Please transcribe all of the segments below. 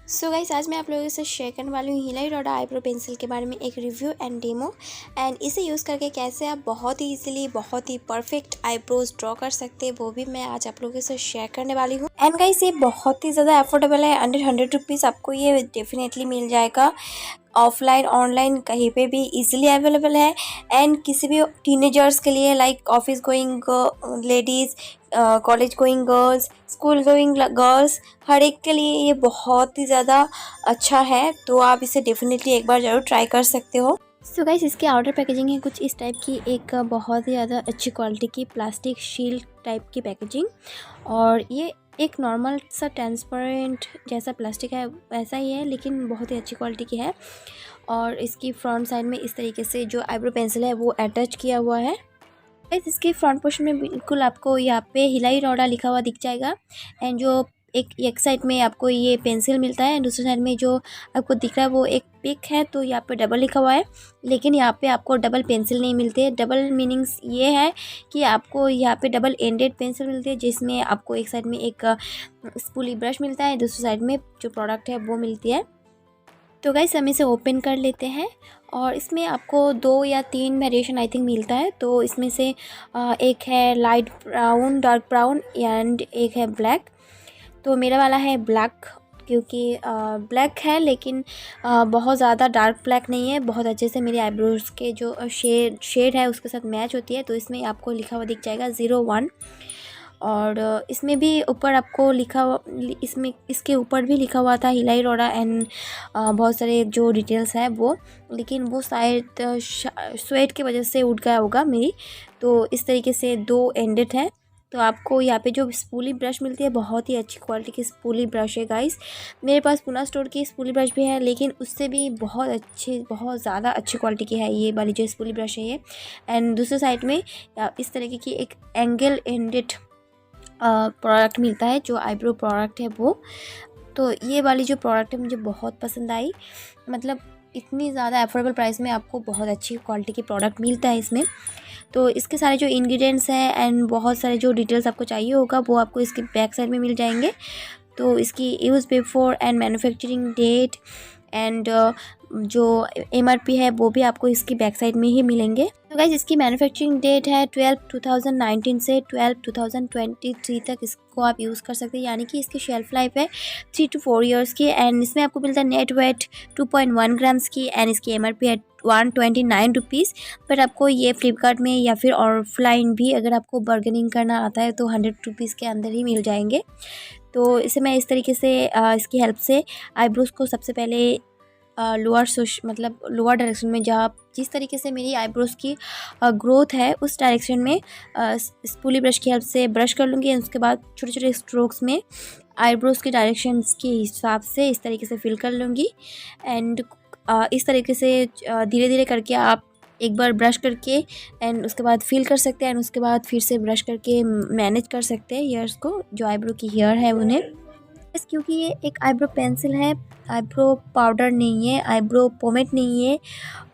So guys, आज मैं आप लोगों से शेयर करने वाली हूँ हिलाई रोडा आईब्रो पेंसिल के बारे में एक रिव्यू एंड डेमो। एंड इसे यूज़ करके कैसे आप बहुत ही इजीली बहुत ही परफेक्ट आईब्रोज ड्रॉ कर सकते हैं, वो भी मैं आज आप लोगों से शेयर करने वाली हूँ। एंड गाइस, ये बहुत ही ज़्यादा अफोर्डेबल है। अंडर 100 रुपीज़ आपको ये डेफिनेटली मिल जाएगा। ऑफलाइन ऑनलाइन कहीं पे भी इजीली अवेलेबल है। एंड किसी भी टीनेजर्स के लिए, like office going ladies, college going girls, school going girls, हर एक के लिए ये बहुत ही ज़्यादा अच्छा है। तो आप इसे डेफिनेटली एक बार ज़रूर ट्राई कर सकते हो। सो गाइस, इसकी आउटर पैकेजिंग है कुछ इस टाइप की, एक बहुत ही ज़्यादा अच्छी क्वालिटी की प्लास्टिक शील्ड टाइप की पैकेजिंग। और ये एक नॉर्मल सा ट्रांसपेरेंट जैसा प्लास्टिक है वैसा ही है, लेकिन बहुत ही अच्छी क्वालिटी की है। और इसकी फ्रंट साइड में इस तरीके से जो आईब्रो पेंसिल है वो अटैच किया हुआ है। गाइस, इसके फ्रंट पोर्शन में बिल्कुल आपको यहाँ पे हिलाई रोडा लिखा हुआ दिख जाएगा। एंड जो एक साइड में आपको ये पेंसिल मिलता है, दूसरी साइड में जो आपको दिख रहा है वो एक पिक है, तो यहाँ पे डबल लिखा हुआ है। लेकिन यहाँ पे आपको डबल पेंसिल नहीं मिलती है। डबल मीनिंग्स ये है कि आपको यहाँ पे डबल एंडेड पेंसिल मिलती है, जिसमें आपको एक साइड में एक स्पूली ब्रश मिलता है, दूसरी साइड में जो प्रोडक्ट है वो मिलती है। तो गाइस, हम इसे ओपन कर लेते हैं। और इसमें आपको 2 या 3 वेरिएशन आई थिंक मिलता है। तो इसमें से एक है light brown, dark brown, and एक है ब्लैक। तो मेरा वाला है ब्लैक, क्योंकि ब्लैक है लेकिन बहुत ज़्यादा डार्क ब्लैक नहीं है, बहुत अच्छे से मेरी आईब्रोज के जो शेड है उसके साथ मैच होती है। तो इसमें आपको लिखा हुआ दिख जाएगा 01। और इसमें भी ऊपर आपको लिखा हुआ, इसमें इसके ऊपर भी लिखा हुआ था हिलाई रोडा एंड बहुत सारे जो डिटेल्स है वो, लेकिन वो शायद स्वेट की वजह से उठ गया होगा मेरी। तो इस तरीके से 2 एंडेड है। तो आपको यहाँ पे जो स्पूली ब्रश मिलती है, बहुत ही अच्छी क्वालिटी की स्पूली ब्रश है गाइस। मेरे पास पूना स्टोर की स्पूली ब्रश भी है, लेकिन उससे भी बहुत अच्छी, बहुत ज़्यादा अच्छी क्वालिटी की है ये वाली जो स्पूली ब्रश है ये। एंड दूसरे साइड में इस तरीके की एक एंगल एंडेड प्रोडक्ट मिलता है, जो आईब्रो प्रोडक्ट है वो। तो ये वाली जो प्रोडक्ट है मुझे बहुत पसंद आई। मतलब इतनी ज़्यादा अफोर्डेबल प्राइस में आपको बहुत अच्छी क्वालिटी की प्रोडक्ट मिलता है इसमें। तो इसके सारे जो इंग्रेडिएंट्स हैं एंड बहुत सारे जो डिटेल्स आपको चाहिए होगा वो आपको इसके बैक साइड में मिल जाएंगे। तो इसकी use before and manufacturing date and जो MRP है वो भी आपको इसकी बैक साइड में ही मिलेंगे। तो गाइस, इसकी मैन्युफैक्चरिंग डेट है 12/2019 से 12/2023 तक इसको आप यूज़ कर सकते हैं, यानी कि इसकी शेल्फ लाइफ है 3 to 4 ईयर्स की। एंड इसमें आपको मिलता है नेट वेट 2.1 ग्राम्स की। एंड इसकी MRP है 129 रुपीज़। बट आपको ये फ्लिपकार्ट में या फिर ऑफलाइन भी अगर आपको बार्गेनिंग करना आता है तो 100 रुपीज़ के अंदर ही मिल जाएंगे। तो इसे मैं इस तरीके से इसकी हेल्प से आईब्रोज को सबसे पहले मतलब लोअर डायरेक्शन में, जहाँ जिस तरीके से मेरी आईब्रोज की ग्रोथ है उस डायरेक्शन में स्पूली ब्रश की हेल्प से ब्रश कर लूँगी। उसके बाद छोटे छोटे स्ट्रोक्स में आईब्रोज के डायरेक्शंस के हिसाब से इस तरीके से फिल कर लूँगी। एंड इस तरीके से धीरे धीरे करके आप एक बार ब्रश करके एंड उसके बाद फिल कर सकते हैं, एंड उसके बाद फिर से ब्रश करके मैनेज कर सकते हैं हेयर्स को, जो आईब्रो की हेयर है उन्हें। क्योंकि ये एक आईब्रो पेंसिल है, आईब्रो पाउडर नहीं है, आईब्रो पोमेट नहीं है।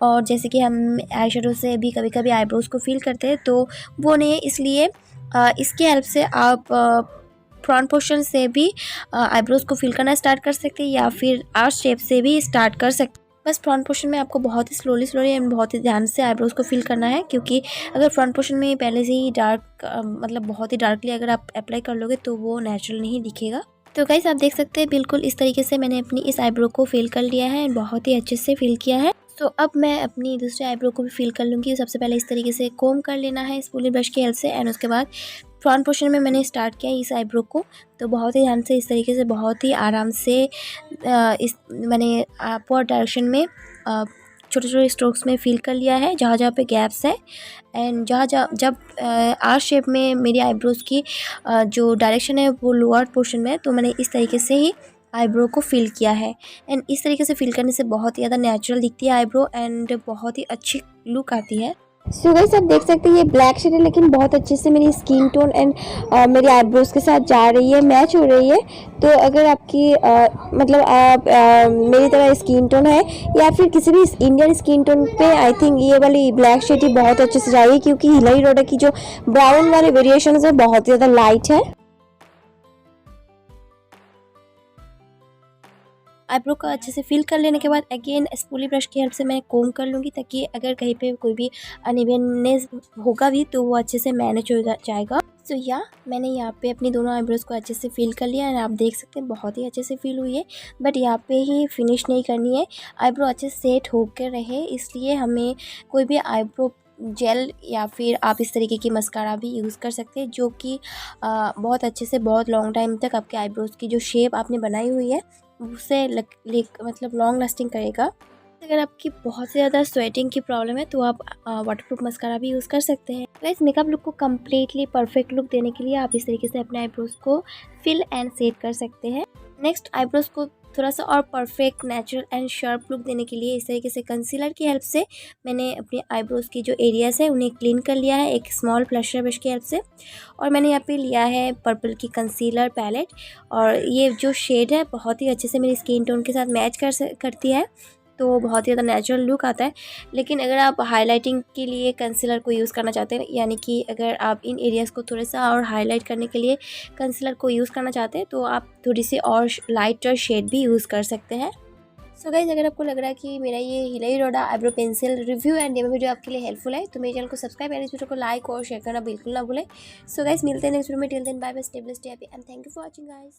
और जैसे कि हम आई शेडो से भी कभी कभी आईब्रोज को फिल करते हैं, तो वो नहीं है। इसलिए इसके हेल्प से आप फ्रंट पोर्शन से भी आईब्रोज को फिल करना स्टार्ट कर सकते हैं, या फिर आर्च शेप से भी स्टार्ट कर सकते हैं। बस फ्रंट पोर्शन में आपको बहुत ही स्लोली एंड बहुत ही ध्यान से आईब्रोज को फिल करना है, क्योंकि अगर फ्रंट पोर्शन में पहले से ही डार्क मतलब बहुत ही डार्कली अगर आप अप्लाई कर लोगे तो वो नेचुरल नहीं दिखेगा। तो गाइस, आप देख सकते हैं बिल्कुल इस तरीके से मैंने अपनी इस आईब्रो को फिल कर लिया है, बहुत ही अच्छे से फिल किया है। तो अब मैं अपनी दूसरी आईब्रो को भी फिल कर लूँगी। सबसे पहले इस तरीके से कोम कर लेना है स्पूली ब्रश की हेल्प से, एंड उसके बाद फ्रंट पोर्शन में मैंने स्टार्ट किया इस आईब्रो को। तो बहुत ही ध्यान से इस तरीके से बहुत ही आराम से इस मैंने अपवर्ड डायरेक्शन में छोटे छोटे स्ट्रोक्स में फिल कर लिया है, जहाँ जहाँ पे गैप्स है। एंड जब आर शेप में मेरी आईब्रोज की जो डायरेक्शन है वो लोअर पोर्शन में है, तो मैंने इस तरीके से ही आईब्रो को फिल किया है। एंड इस तरीके से फिल करने से बहुत ही ज़्यादा नेचुरल दिखती है आईब्रो, एंड बहुत ही अच्छी लुक आती है। सो गाइस, आप देख सकते हैं ये ब्लैक शेड है, लेकिन बहुत अच्छे से मेरी स्किन टोन एंड मेरे आईब्रोज के साथ जा रही है, मैच हो रही है। तो अगर आपकी मतलब आप मेरी तरह स्किन टोन है या फिर किसी भी इंडियन स्किन टोन पे, आई थिंक ये वाली ब्लैक शेड ही बहुत अच्छे से जाएगी, क्योंकि हिलाई रोडा की जो ब्राउन वाले वेरिएशन है बहुत ज़्यादा लाइट है। आईब्रो को अच्छे से फिल कर लेने के बाद अगेन स्पूली ब्रश की हेल्प से मैं कोम कर लूँगी, ताकि अगर कहीं पे कोई भी अनइवननेस होगा भी तो वो अच्छे से मैनेज हो जाएगा। सो या मैंने यहाँ पे अपनी दोनों आईब्रोज़ को अच्छे से फिल कर लिया एंड आप देख सकते हैं बहुत ही अच्छे से फिल हुई है। बट यहाँ पे ही फिनिश नहीं करनी है, आईब्रो अच्छे से सेट होकर रहे, इसलिए हमें कोई भी आईब्रो जेल या फिर आप इस तरीके की मस्कारा भी यूज़ कर सकते हैं, जो कि बहुत अच्छे से बहुत लॉन्ग टाइम तक आपके आईब्रोज़ की जो शेप आपने बनाई हुई है उसे मतलब लॉन्ग लास्टिंग करेगा। अगर आपकी बहुत ज़्यादा स्वेटिंग की प्रॉब्लम है तो आप वाटरप्रूफ मस्कारा भी यूज़ कर सकते हैं। गाइस, मेकअप लुक को कम्प्लीटली परफेक्ट लुक देने के लिए आप इस तरीके से अपने आईब्रोज़ को फिल एंड सेट कर सकते हैं। नेक्स्ट, आईब्रोज़ को थोड़ा सा और perfect, natural and sharp look देने के लिए इस तरीके से कंसीलर की हेल्प से मैंने अपने आईब्रोज़ की जो एरियाज़ है उन्हें क्लीन कर लिया है एक स्मॉल ब्लशर ब्रश की हेल्प से। और मैंने यहाँ पे लिया है पर्पल की कंसीलर पैलेट, और ये जो शेड है बहुत ही अच्छे से मेरी स्किन टोन के साथ मैच करती है, तो बहुत ही ज़्यादा नेचुरल लुक आता है। लेकिन अगर आप हाइलाइटिंग के लिए कंसीलर को यूज़ करना चाहते हैं, यानी कि अगर आप इन एरियाज़ को थोड़ा सा और हाईलाइट करने के लिए कंसीलर को यूज़ करना चाहते हैं, तो आप थोड़ी सी और लाइटर शेड भी यूज़ कर सकते हैं। सो गाइज, अगर आपको लग रहा है कि मेरा ये Hilary Rhoda eyebrow pencil review and demo video आपके लिए हेल्पफुल है, तो मेरे चैनल को सब्सक्राइब एंड इस वीडियो को लाइक और शेयर करना बिल्कुल ना भूलें। सो गाइज, मिलते हैं नेक्स्ट वीडियो में। Till then bye bye, stay blessed, stay happy and thank you for watching guys.